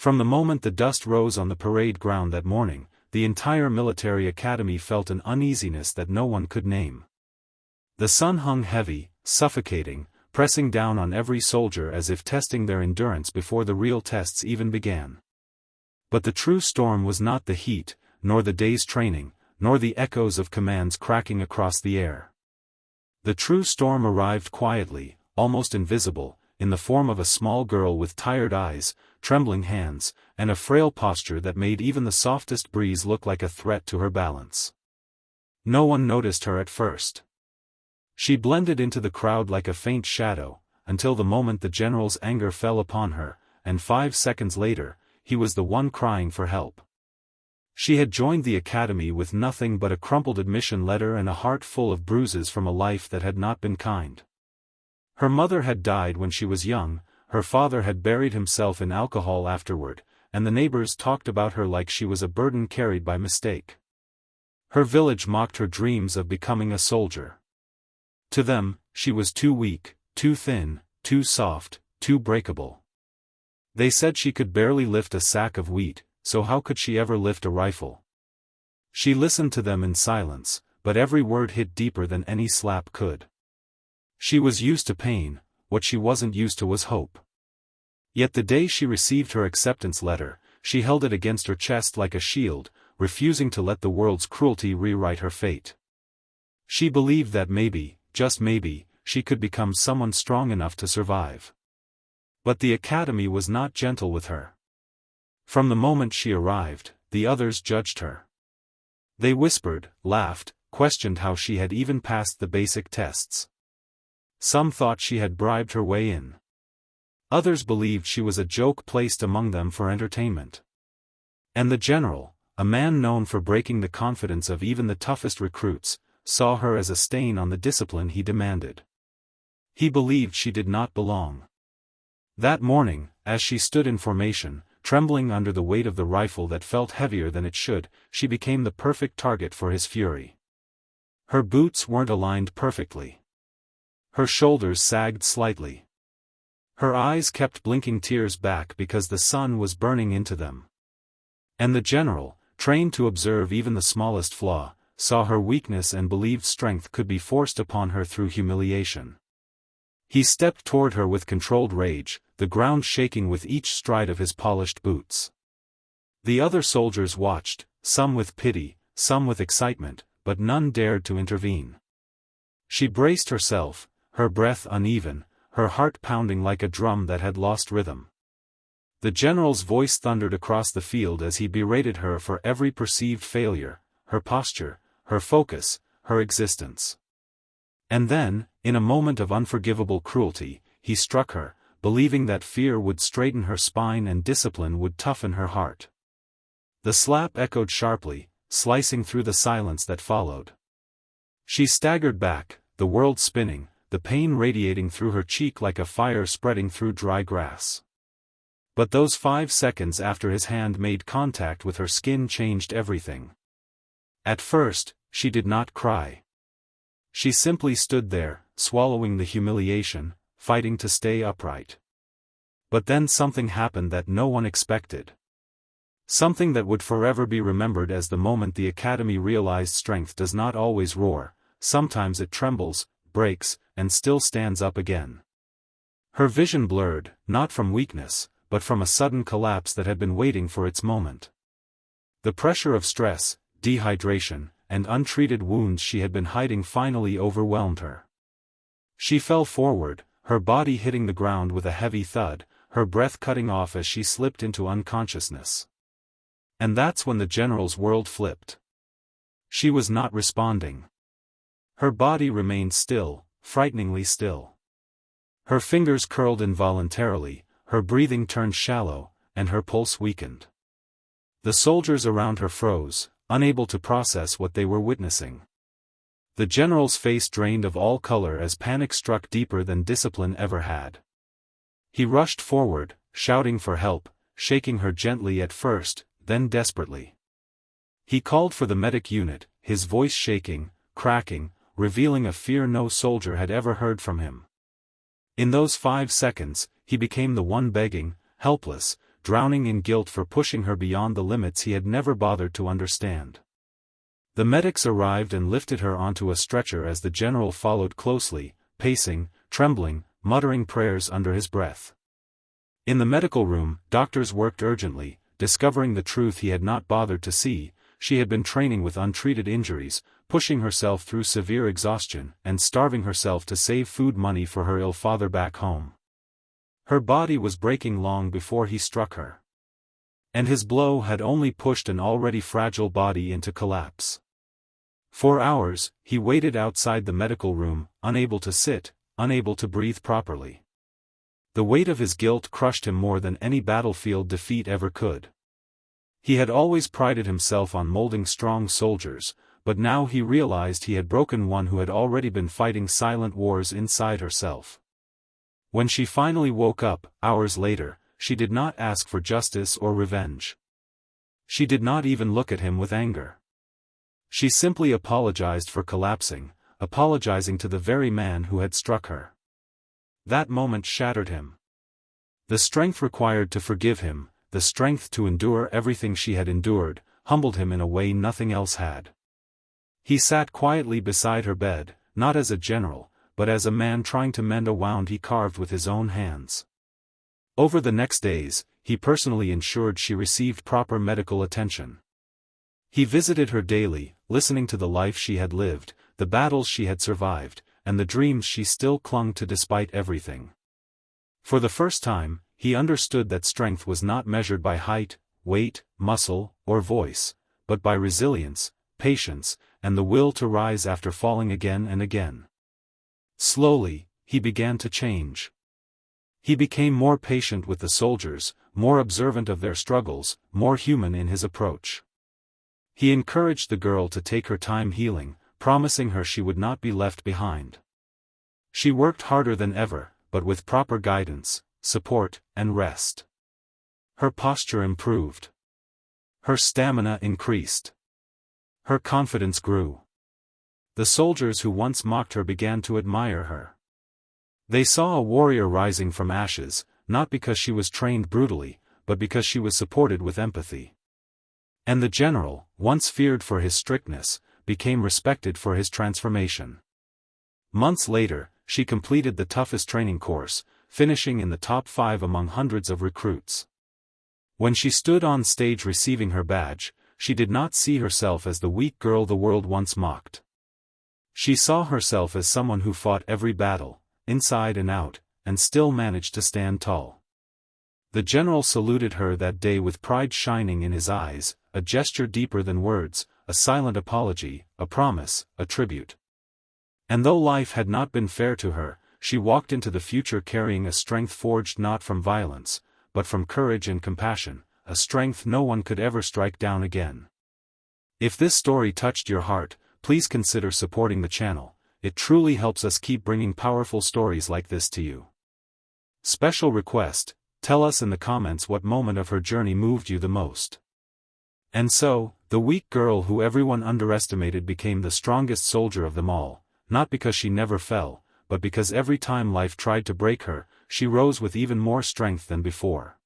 From the moment the dust rose on the parade ground that morning, the entire military academy felt an uneasiness that no one could name. The sun hung heavy, suffocating, pressing down on every soldier as if testing their endurance before the real tests even began. But the true storm was not the heat, nor the day's training, nor the echoes of commands cracking across the air. The true storm arrived quietly, almost invisible, in the form of a small girl with tired eyes, trembling hands, and a frail posture that made even the softest breeze look like a threat to her balance. No one noticed her at first. She blended into the crowd like a faint shadow, until the moment the general's anger fell upon her, and 5 seconds later, he was the one crying for help. She had joined the academy with nothing but a crumpled admission letter and a heart full of bruises from a life that had not been kind. Her mother had died when she was young, her father had buried himself in alcohol afterward, and the neighbors talked about her like she was a burden carried by mistake. Her village mocked her dreams of becoming a soldier. To them, she was too weak, too thin, too soft, too breakable. They said she could barely lift a sack of wheat, so how could she ever lift a rifle? She listened to them in silence, but every word hit deeper than any slap could. She was used to pain, what she wasn't used to was hope. Yet the day she received her acceptance letter, she held it against her chest like a shield, refusing to let the world's cruelty rewrite her fate. She believed that maybe, just maybe, she could become someone strong enough to survive. But the academy was not gentle with her. From the moment she arrived, the others judged her. They whispered, laughed, questioned how she had even passed the basic tests. Some thought she had bribed her way in. Others believed she was a joke placed among them for entertainment. And the general, a man known for breaking the confidence of even the toughest recruits, saw her as a stain on the discipline he demanded. He believed she did not belong. That morning, as she stood in formation, trembling under the weight of the rifle that felt heavier than it should, she became the perfect target for his fury. Her boots weren't aligned perfectly. Her shoulders sagged slightly. Her eyes kept blinking tears back because the sun was burning into them. And the general, trained to observe even the smallest flaw, saw her weakness and believed strength could be forced upon her through humiliation. He stepped toward her with controlled rage, the ground shaking with each stride of his polished boots. The other soldiers watched, some with pity, some with excitement, but none dared to intervene. She braced herself, her breath uneven, her heart pounding like a drum that had lost rhythm. The general's voice thundered across the field as he berated her for every perceived failure, her posture, her focus, her existence. And then, in a moment of unforgivable cruelty, he struck her, believing that fear would straighten her spine and discipline would toughen her heart. The slap echoed sharply, slicing through the silence that followed. She staggered back, the world spinning, the pain radiating through her cheek like a fire spreading through dry grass. But those 5 seconds after his hand made contact with her skin changed everything. At first, she did not cry. She simply stood there, swallowing the humiliation, fighting to stay upright. But then something happened that no one expected. Something that would forever be remembered as the moment the academy realized strength does not always roar, sometimes it trembles, breaks, and still stands up again. Her vision blurred, not from weakness, but from a sudden collapse that had been waiting for its moment. The pressure of stress, dehydration, and untreated wounds she had been hiding finally overwhelmed her. She fell forward, her body hitting the ground with a heavy thud, her breath cutting off as she slipped into unconsciousness. And that's when the general's world flipped. She was not responding. Her body remained still, frighteningly still. Her fingers curled involuntarily, her breathing turned shallow, and her pulse weakened. The soldiers around her froze, unable to process what they were witnessing. The general's face drained of all color as panic struck deeper than discipline ever had. He rushed forward, shouting for help, shaking her gently at first, then desperately. He called for the medic unit, his voice shaking, cracking, revealing a fear no soldier had ever heard from him. In those 5 seconds, he became the one begging, helpless, drowning in guilt for pushing her beyond the limits he had never bothered to understand. The medics arrived and lifted her onto a stretcher as the general followed closely, pacing, trembling, muttering prayers under his breath. In the medical room, doctors worked urgently, discovering the truth he had not bothered to see. She had been training with untreated injuries, pushing herself through severe exhaustion, and starving herself to save food money for her ill father back home. Her body was breaking long before he struck her. And his blow had only pushed an already fragile body into collapse. For hours, he waited outside the medical room, unable to sit, unable to breathe properly. The weight of his guilt crushed him more than any battlefield defeat ever could. He had always prided himself on molding strong soldiers, but now he realized he had broken one who had already been fighting silent wars inside herself. When she finally woke up, hours later, she did not ask for justice or revenge. She did not even look at him with anger. She simply apologized for collapsing, apologizing to the very man who had struck her. That moment shattered him. The strength required to forgive him, the strength to endure everything she had endured, humbled him in a way nothing else had. He sat quietly beside her bed, not as a general, but as a man trying to mend a wound he carved with his own hands. Over the next days, he personally ensured she received proper medical attention. He visited her daily, listening to the life she had lived, the battles she had survived, and the dreams she still clung to despite everything. For the first time, he understood that strength was not measured by height, weight, muscle, or voice, but by resilience, patience, and the will to rise after falling again and again. Slowly, he began to change. He became more patient with the soldiers, more observant of their struggles, more human in his approach. He encouraged the girl to take her time healing, promising her she would not be left behind. She worked harder than ever, but with proper guidance, support, and rest. Her posture improved. Her stamina increased. Her confidence grew. The soldiers who once mocked her began to admire her. They saw a warrior rising from ashes, not because she was trained brutally, but because she was supported with empathy. And the general, once feared for his strictness, became respected for his transformation. Months later, she completed the toughest training course, finishing in the top 5 among hundreds of recruits. When she stood on stage receiving her badge, she did not see herself as the weak girl the world once mocked. She saw herself as someone who fought every battle, inside and out, and still managed to stand tall. The general saluted her that day with pride shining in his eyes, a gesture deeper than words, a silent apology, a promise, a tribute. And though life had not been fair to her, she walked into the future carrying a strength forged not from violence, but from courage and compassion, a strength no one could ever strike down again. If this story touched your heart, please consider supporting the channel. It truly helps us keep bringing powerful stories like this to you. Special request: tell us in the comments what moment of her journey moved you the most. And so, the weak girl who everyone underestimated became the strongest soldier of them all, not because she never fell, but because every time life tried to break her, she rose with even more strength than before.